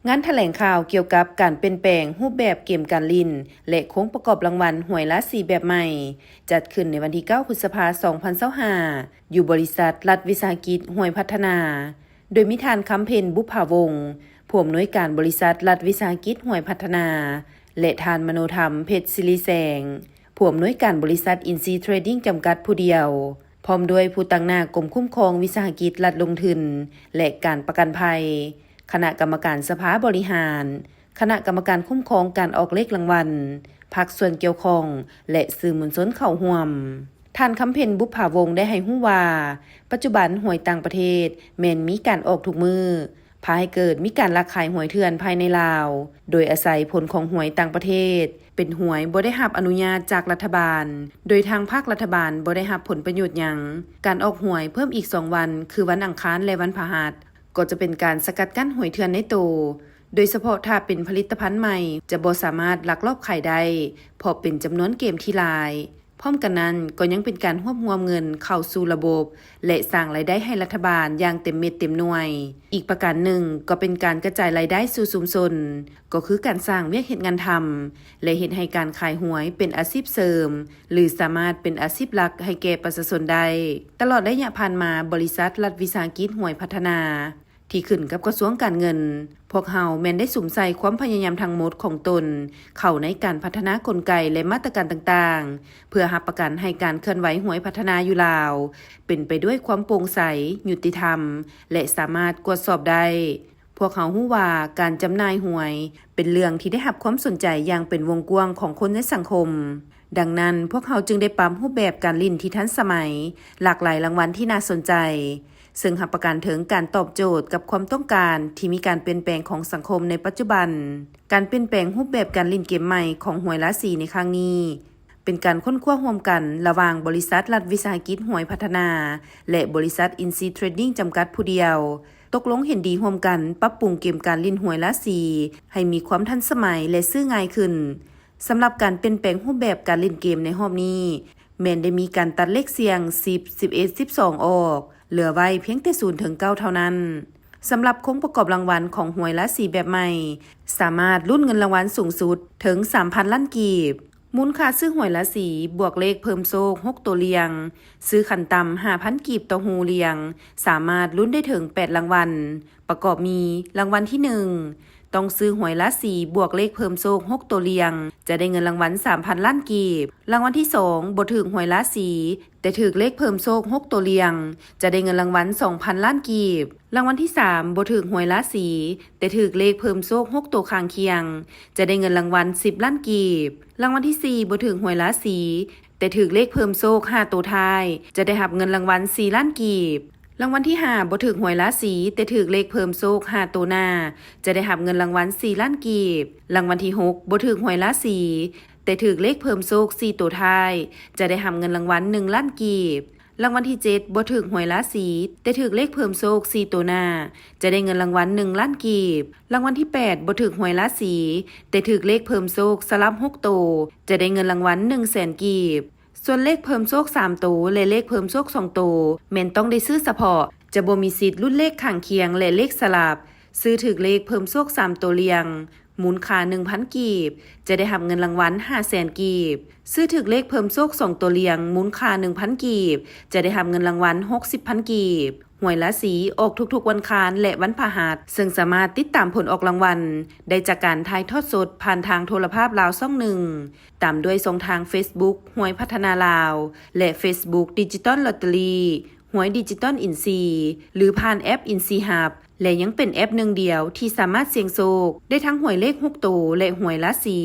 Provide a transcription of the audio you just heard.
งานแถลงข่าวเกี่ยวกับการเปลี่ยนแปลงรูปแบบเกมการลิ้นและโค้งประกอบรางวัลหวยละ4แบบใหม่จัดขึ้นในวันที่9พฤษภาคม2025อยู่บริษัทรัฐวิสาหกิจหวยพัฒนาโดยมิทานคำเพ็ญบุภาวงศ์ผู้อำนวยการบริษัทรัฐวิสาหกิจหวยพัฒนาและทานมโนธรรมเพชรศิริแสงผู้อำนวยการบริษัทอินซีเทรดดิ้งจำกัดผู้เดียวพร้อมด้วยผู้ตั้งหน้ากรมคุ้มครองวิสาหกิจรัฐลงทุนและการประกันภัยคณะกรรมการสภาบริหารคณะกรรมการคุ้มครองการออกเลขรางวัลภาคส่วนเกี่ยวข้องและสื่อมวลชนเข้าร่วมท่านคำเพ็ญบุภาวงศ์ได้ให้รู้ว่าปัจจุบันหวยต่างประเทศแม้นมีการออกทุกมือพาให้เกิดมีการลักขายหวยเถื่อนภายในลาวโดยอาศัยผลของหวยต่างประเทศเป็นหวยบ่ได้รับอนุญาตจากรัฐบาลโดยทางภาครัฐบาลบ่ได้รับผลประโยชน์หยังการออกหวยเพิ่มอีก2วันคือวันอังคารและวันพฤหัสก็จะเป็นการสกัดกั้นหวยเถื่อนในโตโดยเฉพาะถ้าเป็นผลิตภัณฑ์ใหม่จะบ่สามารถลักลอบขายได้เพราะเป็นจำนวนเกมที่หลายพร้อมกันนั้นก็ยังเป็นการรวบรวมเงินเข้าสู่ระบบและสร้างรายได้ให้รัฐบาลอย่างเต็มเม็ดเต็มหน่วยอีกประการหนึ่งก็เป็นการกระจายรายได้สู่ชุมชนก็คือการสร้างเวียกเฮ็ดงานทำและเฮ็ดให้การขายหวยเป็นอาชีพเสริมหรือสามารถเป็นอาชีพหลักให้แก่ประชาชนได้ตลอดระยะผ่านมาบริษัทรัฐวิสาหกิจหวยพัฒนาที่ขึ้นกับกระทรวงการเงินพวกเฮาแม้นได้สุ่มใส่ความพยายามทั้งหมดของตนเข้าในการพัฒนากลไกและมาตรการต่างๆเพื่อรับประกันให้การเคลื่อนไหวหวยพัฒนาอยู่ลาวเป็นไปด้วยความโปร่งใสยุติธรรมและสามารถตรวจสอบได้พวกเขารู้ว่าการจำหน่ายหวยเป็นเรื่องที่ได้รับความสนใจอย่างเป็นวงกว้างของคนในสังคมดังนั้นพวกเขาจึงได้ปรับรูปแบบการลิ้นที่ทันสมัยหลากหลายรางวัลที่น่าสนใจซึ่งรับประกันถึงการตอบโจทย์กับความต้องการที่มีการเปลี่ยนแปลงของสังคมในปัจจุบันการเปลี่ยนแปลงรูปแบบการเล่นเกมใหม่ของหวยละสีในครั้งนี้เป็นการค้นคว้าร่วมกันระหว่างบริษัทรัฐวิสาหกิจหวยพัฒนาและบริษัทอินซีเทรดดิ้งจำกัดผู้เดียวตกลงเห็นดีร่วมกันปรับปรุงเกมการเล่นหวยละสีให้มีความทันสมัยและซื้อง่ายขึ้นสำหรับการเปลี่ยนแปลงรูปแบบการเล่นเกมในรอบนี้แม้นได้มีการตัดเลขเสียง10 11 12ออกเหลือไว้เพียงแต่0ถึง9เท่านั้นสำหรับโค้งประกอบรางวัลของหวยละ4แบบใหม่สามารถลุ้นเงินรางวัลสูงสุดถึง 3,000 ล้านกีบมูลค่าซื้อหวยละสีบวกเลขเพิ่มโชค6ตัวเรียงซื้อขันต่ำ 5,000 กีบต่อหูเรียงสามารถลุ้นได้ถึง8รางวัลประกอบมีรางวัลที่1ต้องซื้อหวยละสีบวกเลขเพิ่มโชค6ตัวเรียงจะได้เงินรางวัล 3,000 ล้านกีบรางวัลที่2บ่ถูกหวยละสีแต่ถูกเลขเพิ่มโชค6ตัวเรียงจะได้เงินรางวัล 2,000 ล้านกีบรางวัลที่3บ่ถูกหวยละสีแต่ถูกเลขเพิ่มโชค6ตัวข้างเคียงจะได้เงินรางวัล10ล้านกีบรางวัลที่4บ่ถูกหวยละสีแต่ถูกเลขเพิ่มโชค5ตัวท้ายจะได้รับเงินรางวัล4ล้านกีบรางวัลที่5บ่ถูกหวยละสีแต่ถูกเลขเพิ่มโชค5ตัวหน้าจะได้รับเงินรางวัล4ล้านกีบรางวัลที่6บ่ถูกหวยละสีแต่ถูกเลขเพิ่มโชค4ตัวท้ายจะได้รับเงินรางวัล1ล้านกีบรางวัลที่7บ่ถูกหวยละสีแต่ถูกเลขเพิ่มโชค4ตัวหน้าจะได้เงินรางวัล1ล้านกีบรางวัลที่8บ่ถูกหวยละสีแต่ถูกเลขเพิ่มโชคสลับ6ตัวจะได้เงินรางวัล100,000กีบส่วนเลขเพิ่มโชค3ตัวและเลขเพิ่มโชค2ตัวแม่นต้องได้ซื้อเฉพาะจะบ่มีสิทธิ์ลุ้นเลขข้างเคียงและเลขสลับซื้อถูกเลขเพิ่มโชค3ตัวเรียงมูลค่า 1,000 กีบจะได้รับเงินรางวัล 500,000 กีบซื้อถูกเลขเพิ่มโชค2ตัวเรียงมูลค่า 1,000 กีบจะได้รับเงินรางวัล 60,000 กีบหวยละสีออกทุกๆวันอังคารและวันพฤหัสซึ่งสามารถติดตามผลออกรางวัลได้จากการถ่ายทอดสดผ่านทางโทรภาพลาวช่อง1ตามด้วยช่องทาง Facebook หวยพัฒนาลาวและ Facebook Digital Lottery หวยดิจิตอลอินซีหรือผ่านแอปอินซีฮับและยังเป็นแอปหนึ่งเดียวที่สามารถเสี่ยงโชคได้ทั้งหวยเลข6ตัวและหวยละสี